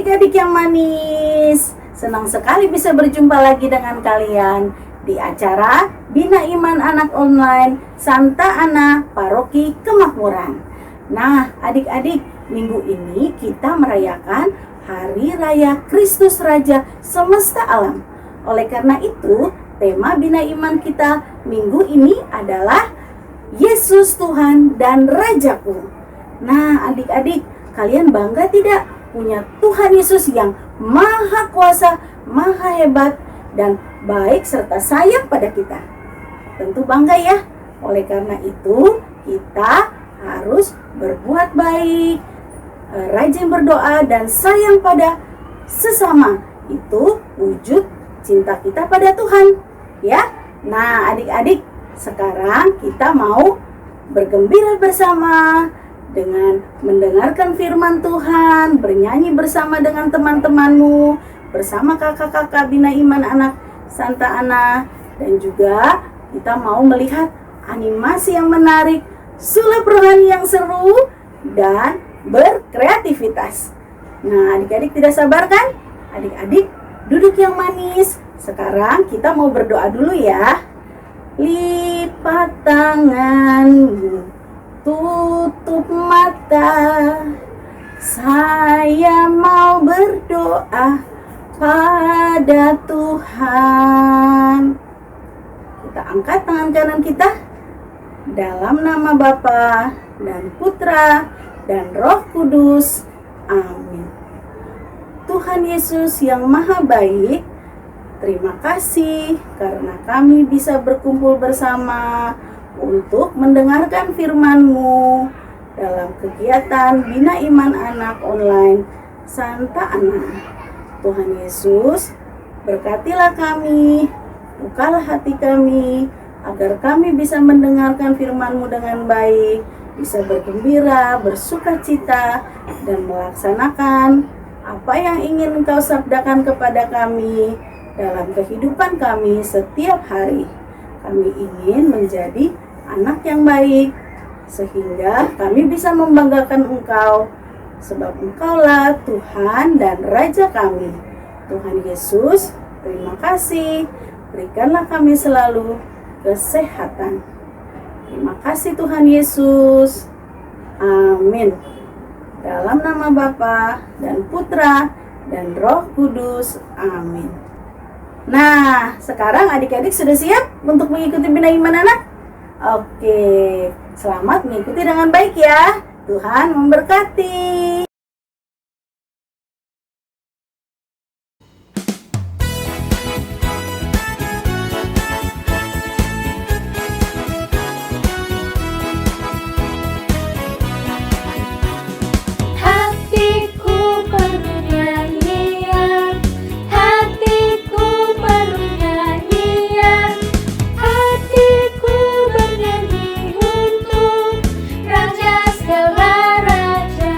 adik-adik yang manis, senang sekali bisa berjumpa lagi dengan kalian di acara Bina Iman Anak Online Santa Ana Paroki Kemakmuran. Nah, adik-adik, minggu ini kita merayakan Hari Raya Kristus Raja Semesta Alam. Oleh karena itu, tema Bina Iman kita minggu ini adalah Yesus Tuhan dan Rajaku. Nah, adik-adik, kalian bangga tidak punya Tuhan Yesus yang maha kuasa, maha hebat, dan baik serta sayang pada kita? Tentu bangga ya. Oleh karena itu, kita harus berbuat baik, rajin berdoa, dan sayang pada sesama. Itu wujud cinta kita pada Tuhan, ya. Nah, adik-adik, sekarang kita mau bergembira bersama dengan mendengarkan firman Tuhan, bernyanyi bersama dengan teman-temanmu, bersama kakak-kakak Bina Iman Anak Santa Ana, dan juga kita mau melihat animasi yang menarik, sulap rohani yang seru, dan berkreativitas. Nah, adik-adik tidak sabar kan? Adik-adik duduk yang manis. Sekarang kita mau berdoa dulu ya. Lipat tanganmu, tutup mata, saya mau berdoa pada Tuhan. Kita angkat tangan kanan kita. Dalam nama Bapa dan Putra dan Roh Kudus. Amin. Tuhan Yesus yang maha baik, terima kasih karena kami bisa berkumpul bersama untuk mendengarkan firman-Mu dalam kegiatan Bina Iman Anak Online Santa Ana. Tuhan Yesus, berkatilah kami, bukalah hati kami, agar kami bisa mendengarkan firman-Mu dengan baik, bisa bergembira, bersukacita, dan melaksanakan apa yang ingin Engkau sabdakan kepada kami dalam kehidupan kami setiap hari. Kami ingin menjadi anak yang baik, sehingga kami bisa membanggakan Engkau, sebab Engkaulah Tuhan dan Raja kami. Tuhan Yesus, terima kasih. Berikanlah kami selalu kesehatan. Terima kasih Tuhan Yesus. Amin. Dalam nama Bapa dan Putra dan Roh Kudus. Amin. Nah, sekarang adik-adik sudah siap untuk mengikuti Bina Iman Anak? Oke, selamat mengikuti dengan baik ya. Tuhan memberkati. Raja segala raja.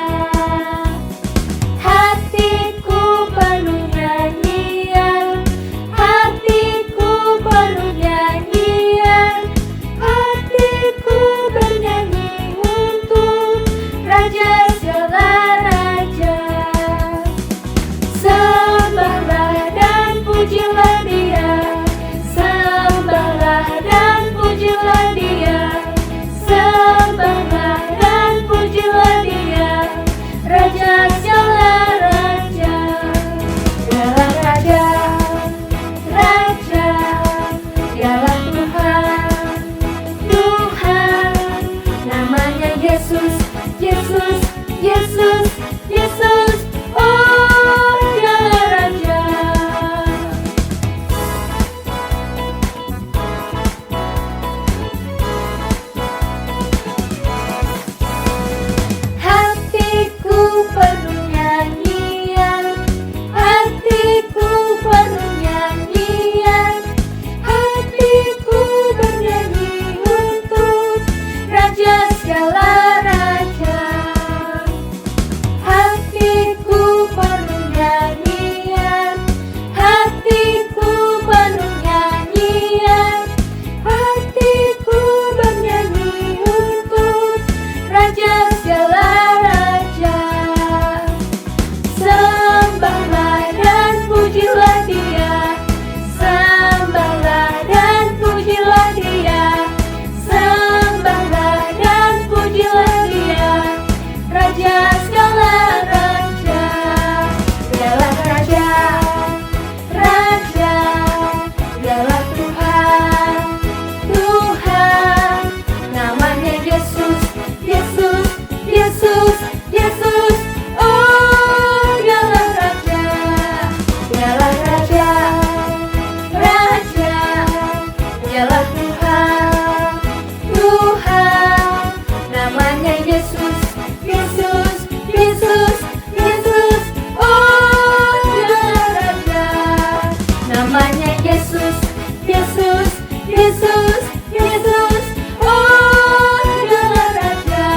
Yesus, Yesus, oh adalah Raja.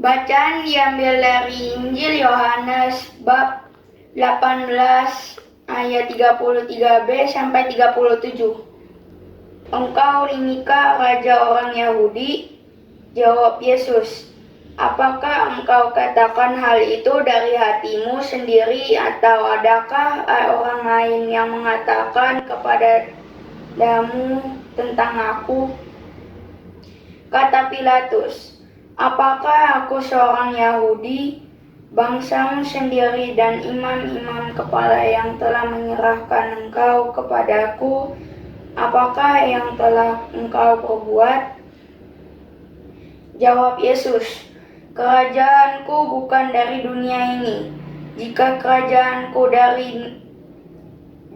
Bacaan diambil dari Injil Yohanes bab 18 ayat 33b sampai 37. Engkau inikah raja orang Yahudi? Jawab Yesus, apakah engkau katakan hal itu dari hatimu sendiri atau adakah orang lain yang mengatakan kepadamu tentang aku? Kata Pilatus, apakah aku seorang Yahudi? Bangsamu sendiri dan imam-imam kepala yang telah menyerahkan engkau kepadaku, apakah yang telah engkau perbuat? Jawab Yesus, kerajaanku bukan dari dunia ini. Jika kerajaanku dari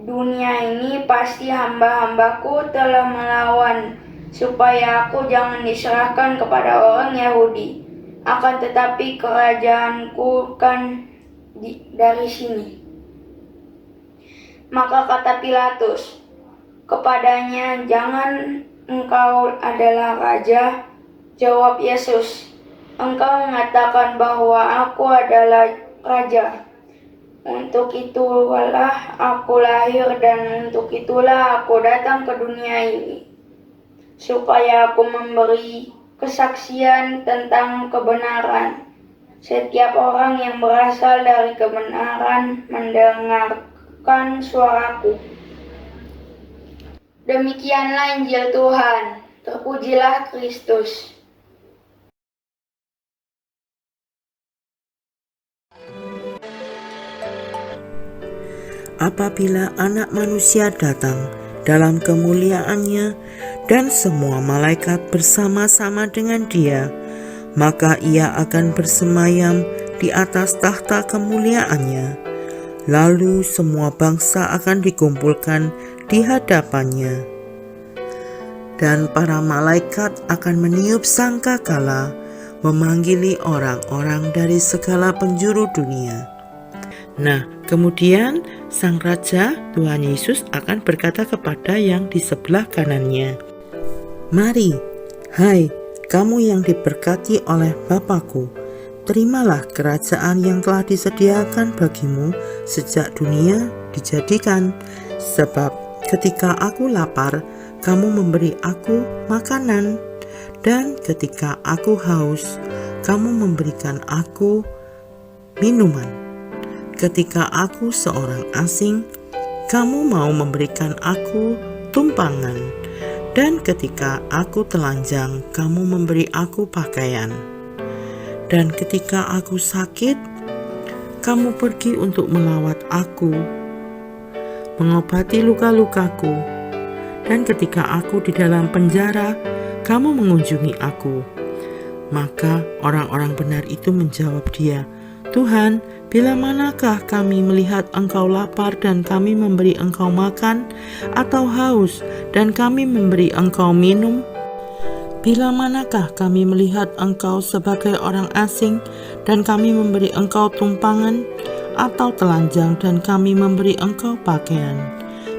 dunia ini, pasti hamba-hambaku telah melawan supaya aku jangan diserahkan kepada orang Yahudi. Akan tetapi kerajaanku kan dari sini. Maka kata Pilatus kepadanya, jangan engkau adalah raja? Jawab Yesus, engkau mengatakan bahwa aku adalah raja. Untuk itulah aku lahir dan untuk itulah aku datang ke dunia ini, supaya aku memberi kesaksian tentang kebenaran. Setiap orang yang berasal dari kebenaran mendengarkan suaraku. Demikianlah Injil Tuhan. Terpujilah Kristus. Apabila Anak Manusia datang dalam kemuliaannya dan semua malaikat bersama-sama dengan Dia, maka Ia akan bersemayam di atas tahta kemuliaannya. Lalu semua bangsa akan dikumpulkan di hadapannya, dan para malaikat akan meniup sangkakala, memanggili orang-orang dari segala penjuru dunia. Nah, kemudian Sang Raja Tuhan Yesus akan berkata kepada yang di sebelah kanannya, "Mari, hai kamu yang diberkati oleh Bapa-Ku, terimalah kerajaan yang telah disediakan bagimu sejak dunia dijadikan. Sebab ketika aku lapar, kamu memberi aku makanan, dan ketika aku haus, kamu memberikan aku minuman. Ketika aku seorang asing, kamu mau memberikan aku tumpangan, dan ketika aku telanjang, kamu memberi aku pakaian. Dan ketika aku sakit, kamu pergi untuk melawat aku, mengobati luka-lukaku. Dan ketika aku di dalam penjara, kamu mengunjungi aku." Maka orang-orang benar itu menjawab Dia, "Tuhan, bila manakah kami melihat Engkau lapar dan kami memberi Engkau makan, atau haus dan kami memberi Engkau minum? Bila manakah kami melihat Engkau sebagai orang asing dan kami memberi Engkau tumpangan, atau telanjang dan kami memberi Engkau pakaian?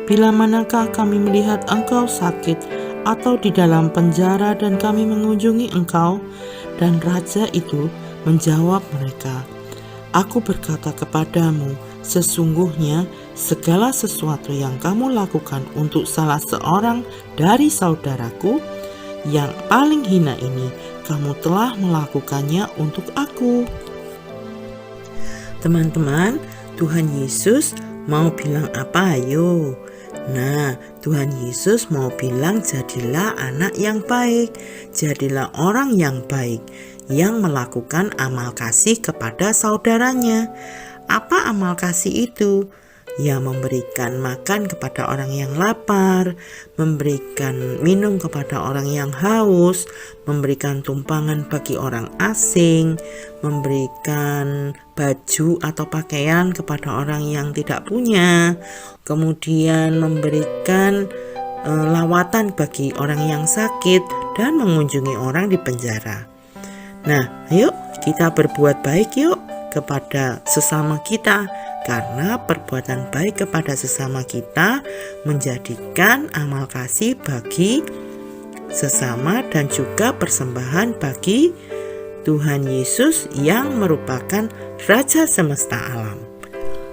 Bila manakah kami melihat Engkau sakit atau di dalam penjara dan kami mengunjungi Engkau?" Dan raja itu menjawab mereka, "Aku berkata kepadamu, sesungguhnya segala sesuatu yang kamu lakukan untuk salah seorang dari saudaraku yang paling hina ini, kamu telah melakukannya untuk aku." Teman-teman, Tuhan Yesus mau bilang apa ayo? Nah, Tuhan Yesus mau bilang jadilah anak yang baik, jadilah orang yang baik, yang melakukan amal kasih kepada saudaranya. Apa amal kasih itu? Ya, memberikan makan kepada orang yang lapar, memberikan minum kepada orang yang haus, memberikan tumpangan bagi orang asing, memberikan baju atau pakaian kepada orang yang tidak punya, kemudian memberikan lawatan bagi orang yang sakit dan mengunjungi orang di penjara. Nah, ayo kita berbuat baik yuk kepada sesama kita, karena perbuatan baik kepada sesama kita menjadikan amal kasih bagi sesama dan juga persembahan bagi Tuhan Yesus yang merupakan Raja semesta alam.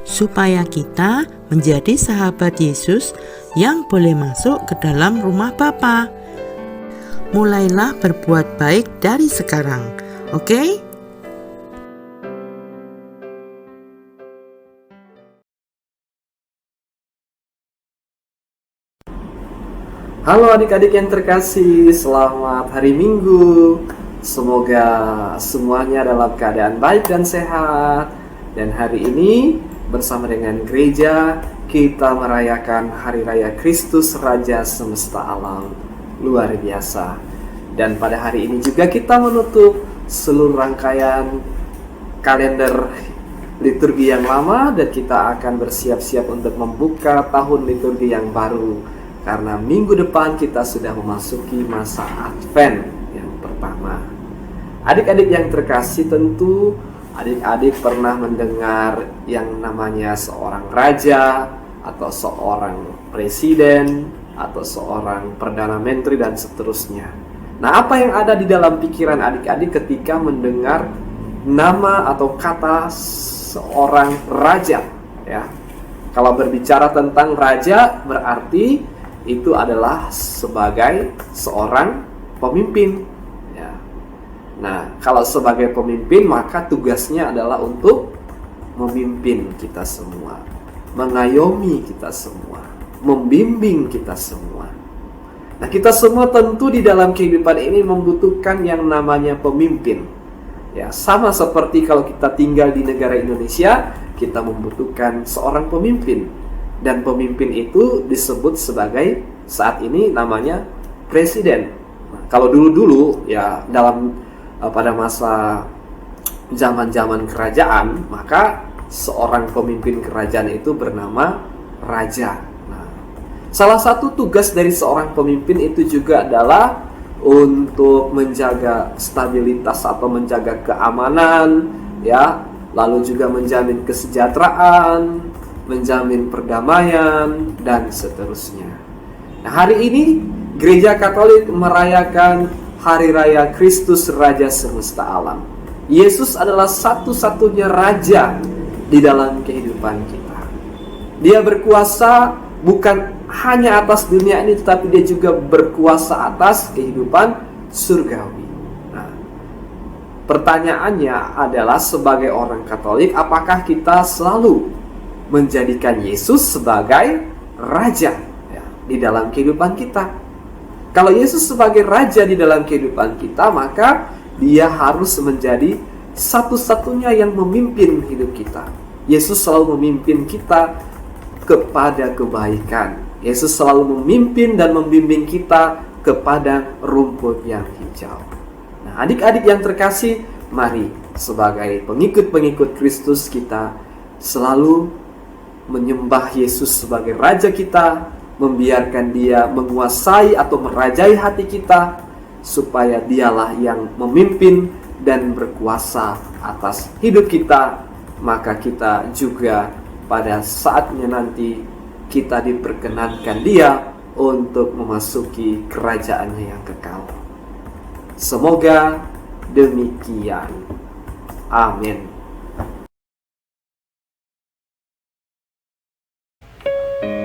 Supaya kita menjadi sahabat Yesus yang boleh masuk ke dalam rumah Bapa. Mulailah berbuat baik dari sekarang, oke? Halo adik-adik yang terkasih, selamat hari Minggu. Semoga semuanya dalam keadaan baik dan sehat. Dan hari ini bersama dengan gereja kita merayakan Hari Raya Kristus Raja Semesta Alam. Luar biasa. Dan pada hari ini juga kita menutup seluruh rangkaian kalender liturgi yang lama, dan kita akan bersiap-siap untuk membuka tahun liturgi yang baru. Karena minggu depan kita sudah memasuki masa Advent yang pertama. Adik-adik yang terkasih, tentu adik-adik pernah mendengar yang namanya seorang raja, atau seorang presiden, atau seorang perdana menteri, dan seterusnya. Nah, apa yang ada di dalam pikiran adik-adik ketika mendengar nama atau kata seorang raja? Ya, kalau berbicara tentang raja berarti itu adalah sebagai seorang pemimpin. Ya. Nah, kalau sebagai pemimpin maka tugasnya adalah untuk memimpin kita semua, mengayomi kita semua, membimbing kita semua. Nah, kita semua tentu di dalam kehidupan ini membutuhkan yang namanya pemimpin. Ya, sama seperti kalau kita tinggal di negara Indonesia, kita membutuhkan seorang pemimpin. Dan pemimpin itu disebut sebagai saat ini namanya presiden. Nah, kalau dulu-dulu ya dalam pada masa zaman-zaman kerajaan, maka seorang pemimpin kerajaan itu bernama raja. Nah, salah satu tugas dari seorang pemimpin itu juga adalah untuk menjaga stabilitas atau menjaga keamanan, ya, lalu juga menjamin kesejahteraan, menjamin perdamaian, dan seterusnya. Nah, hari ini Gereja Katolik merayakan Hari Raya Kristus Raja Semesta Alam. Yesus adalah satu-satunya Raja di dalam kehidupan kita. Dia berkuasa bukan hanya atas dunia ini, tetapi dia juga berkuasa atas kehidupan surgawi. Nah, pertanyaannya adalah sebagai orang Katolik, apakah kita selalu menjadikan Yesus sebagai Raja ya, di dalam kehidupan kita? Kalau Yesus sebagai Raja di dalam kehidupan kita, maka Dia harus menjadi satu-satunya yang memimpin hidup kita. Yesus selalu memimpin kita kepada kebaikan. Yesus selalu memimpin dan membimbing kita kepada rumput yang hijau. Nah, adik-adik yang terkasih, mari sebagai pengikut-pengikut Kristus kita selalu menyembah Yesus sebagai Raja kita, membiarkan Dia menguasai atau merajai hati kita, supaya Dialah yang memimpin dan berkuasa atas hidup kita. Maka kita juga pada saatnya nanti kita diperkenankan Dia untuk memasuki kerajaannya yang kekal. Semoga demikian. Amin.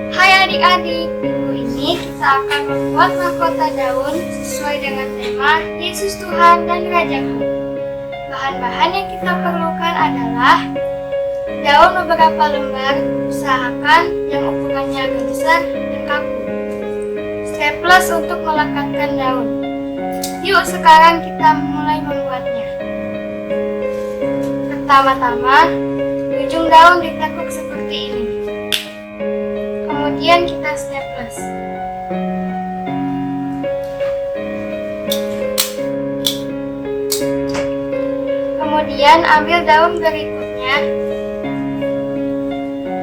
Hai adik-adik, minggu ini kita akan membuat mahkota daun sesuai dengan tema Yesus Tuhan dan Raja Kami. Bahan-bahan yang kita perlukan adalah daun beberapa lembar, usahakan yang ukurannya agak besar dan kaku. Staples untuk melekatkan daun. Yuk sekarang kita mulai membuatnya. Pertama-tama, ujung daun ditekuk seperti ini. Kemudian kita staples. Kemudian ambil daun berikutnya,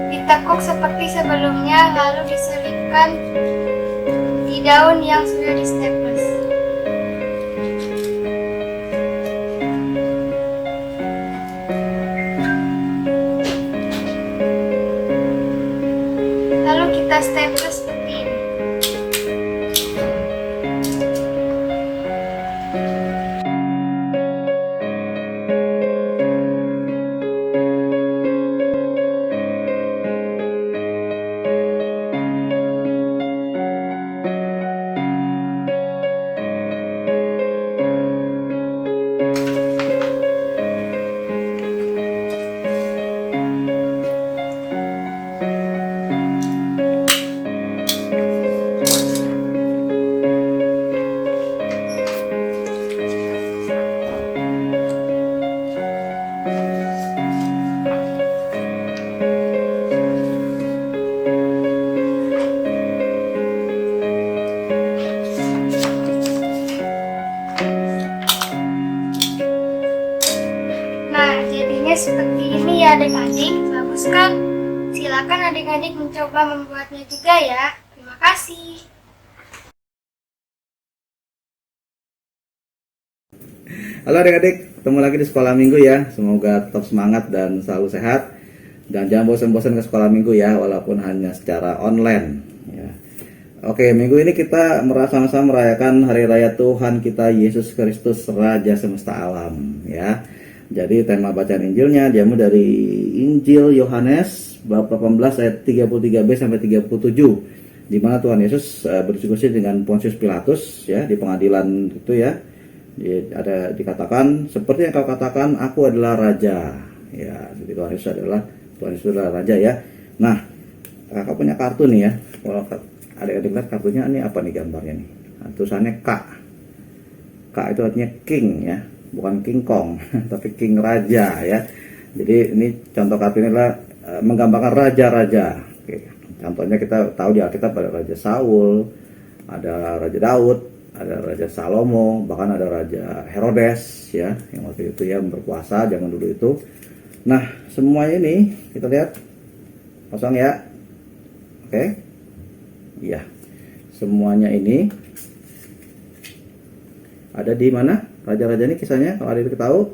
ditekuk seperti sebelumnya, lalu diselipkan di daun yang sudah di staples. Lalu kita staples seperti ini. Nah, jadinya seperti ini ya adik-adik. Bagus kan? Silakan adik-adik mencoba membuatnya juga ya. Terima kasih. Halo adik-adik, ketemu lagi di sekolah minggu ya. Semoga tetap semangat dan selalu sehat. Dan jangan bosan-bosan ke sekolah minggu ya, walaupun hanya secara online ya. Oke, minggu ini kita sama-sama merayakan Hari Raya Tuhan kita Yesus Kristus Raja Semesta Alam ya. Jadi tema bacaan Injilnya diambil dari Injil Yohanes bab 18 ayat 33b sampai 37, di mana Tuhan Yesus berdiskusi dengan Pontius Pilatus ya di pengadilan itu ya. Ada dikatakan, seperti yang kau katakan, aku adalah raja ya. Jadi Tuhan Yesus adalah raja ya. Nah, kakak punya kartu nih ya. Kalau adik-adik lihat kartunya, ini apa nih gambarnya nih? Nah, tulisannya K. K itu artinya king ya, bukan King Kong tapi king raja ya. Jadi ini contoh kartu ini adalah menggambarkan raja-raja. Oke. Contohnya kita tahu di Alkitab ada Raja Saul, ada Raja Daud, ada Raja Salomo, bahkan ada Raja Herodes ya, yang waktu itu ya berkuasa zaman dulu itu. Nah, semua ini kita lihat kosong ya. Oke. Iya. Semuanya ini ada di mana? Raja-raja ini kisahnya kalau adik tahu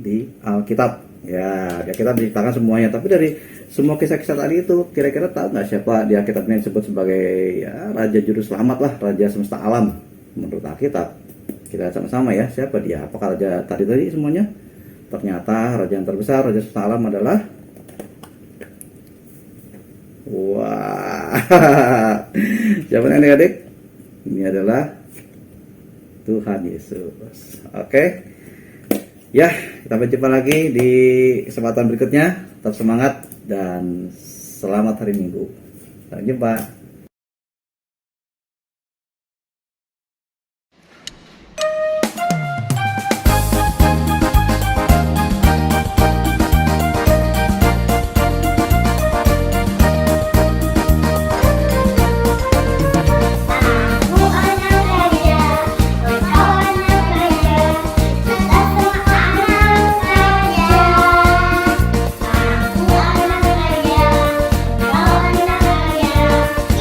di Alkitab. Ya, di Alkitab diceritakan semuanya, tapi dari semua kisah-kisah tadi itu kira-kira tahu nggak siapa di Alkitab ini disebut sebagai ya, Raja Juru Selamat lah, Raja Semesta Alam menurut Alkitab. Kita lihat sama-sama ya, siapa dia? Apakah raja tadi semuanya? Ternyata raja yang terbesar, Raja Semesta Alam adalah wah. Siapa nih adik-adik? Ini adalah Tuhan Yesus. Oke. Ya, kita berjumpa lagi di kesempatan berikutnya. Tetap semangat dan selamat hari Minggu. Sampai jumpa. Aku anak raja, kau anak raja, kita semua anak raja. Aku anak raja, kau anak raja,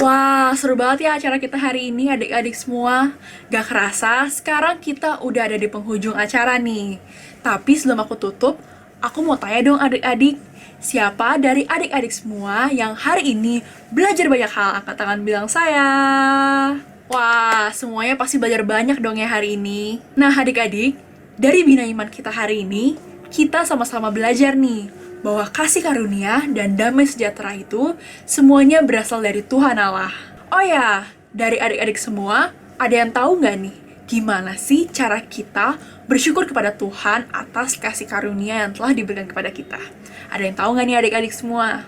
Wah, seru banget ya acara kita hari ini adik-adik semua. Gak kerasa, sekarang kita udah ada di penghujung acara nih. Tapi sebelum aku tutup, aku mau tanya dong adik-adik, siapa dari adik-adik semua yang hari ini belajar banyak hal? Angkat tangan bilang saya. Wah, semuanya pasti belajar banyak dong ya hari ini. Nah adik-adik, dari Bina Iman kita hari ini, kita sama-sama belajar nih bahwa kasih karunia dan damai sejahtera itu semuanya berasal dari Tuhan Allah. Oh ya, dari adik-adik semua, ada yang tahu nggak nih gimana sih cara kita bersyukur kepada Tuhan atas kasih karunia yang telah diberikan kepada kita? Ada yang tahu nggak nih adik-adik semua?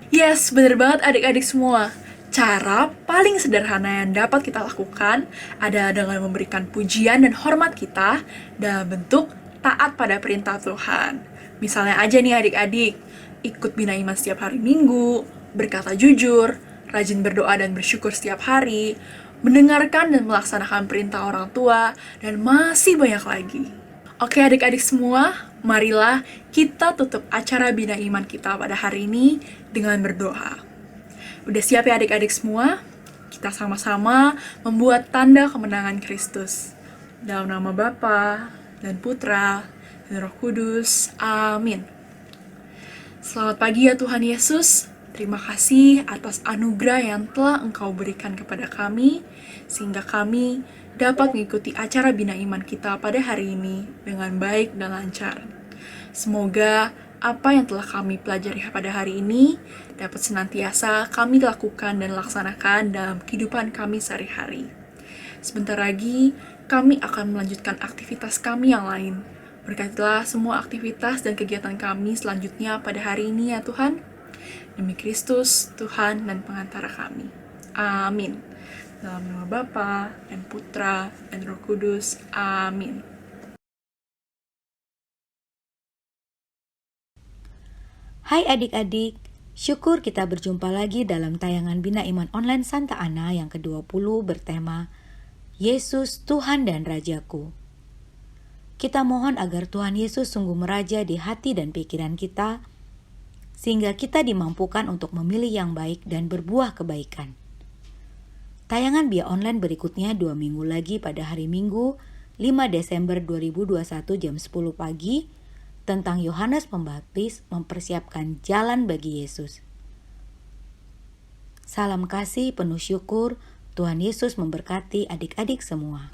Yes, bener banget adik-adik semua. Cara paling sederhana yang dapat kita lakukan adalah dengan memberikan pujian dan hormat kita dalam bentuk taat pada perintah Tuhan. Misalnya aja nih adik-adik, ikut Bina Iman setiap hari Minggu, berkata jujur, rajin berdoa dan bersyukur setiap hari, mendengarkan dan melaksanakan perintah orang tua, dan masih banyak lagi. Oke adik-adik semua, marilah kita tutup acara Bina Iman kita pada hari ini dengan berdoa. Udah siap ya adik-adik semua? Kita sama-sama membuat tanda kemenangan Kristus. Dalam nama Bapa dan Putra dan Roh Kudus. Amin. Selamat pagi ya Tuhan Yesus. Terima kasih atas anugerah yang telah Engkau berikan kepada kami, sehingga kami dapat mengikuti acara Bina Iman kita pada hari ini dengan baik dan lancar. Semoga apa yang telah kami pelajari pada hari ini dapat senantiasa kami lakukan dan laksanakan dalam kehidupan kami sehari-hari. Sebentar lagi, kami akan melanjutkan aktivitas kami yang lain. Berkatilah semua aktivitas dan kegiatan kami selanjutnya pada hari ini ya Tuhan. Demi Kristus, Tuhan dan pengantara kami. Amin. Dalam nama Bapa dan Putra dan Roh Kudus. Amin. Hai adik-adik, syukur kita berjumpa lagi dalam tayangan Bina Iman Online Santa Ana yang ke-20 bertema Yesus Tuhan dan Rajaku. Kita mohon agar Tuhan Yesus sungguh meraja di hati dan pikiran kita, sehingga kita dimampukan untuk memilih yang baik dan berbuah kebaikan. Tayangan Bia Online berikutnya 2 minggu lagi pada hari Minggu 5 Desember 2021 jam 10 pagi tentang Yohanes Pembaptis mempersiapkan jalan bagi Yesus. Salam kasih penuh syukur, Tuhan Yesus memberkati adik-adik semua.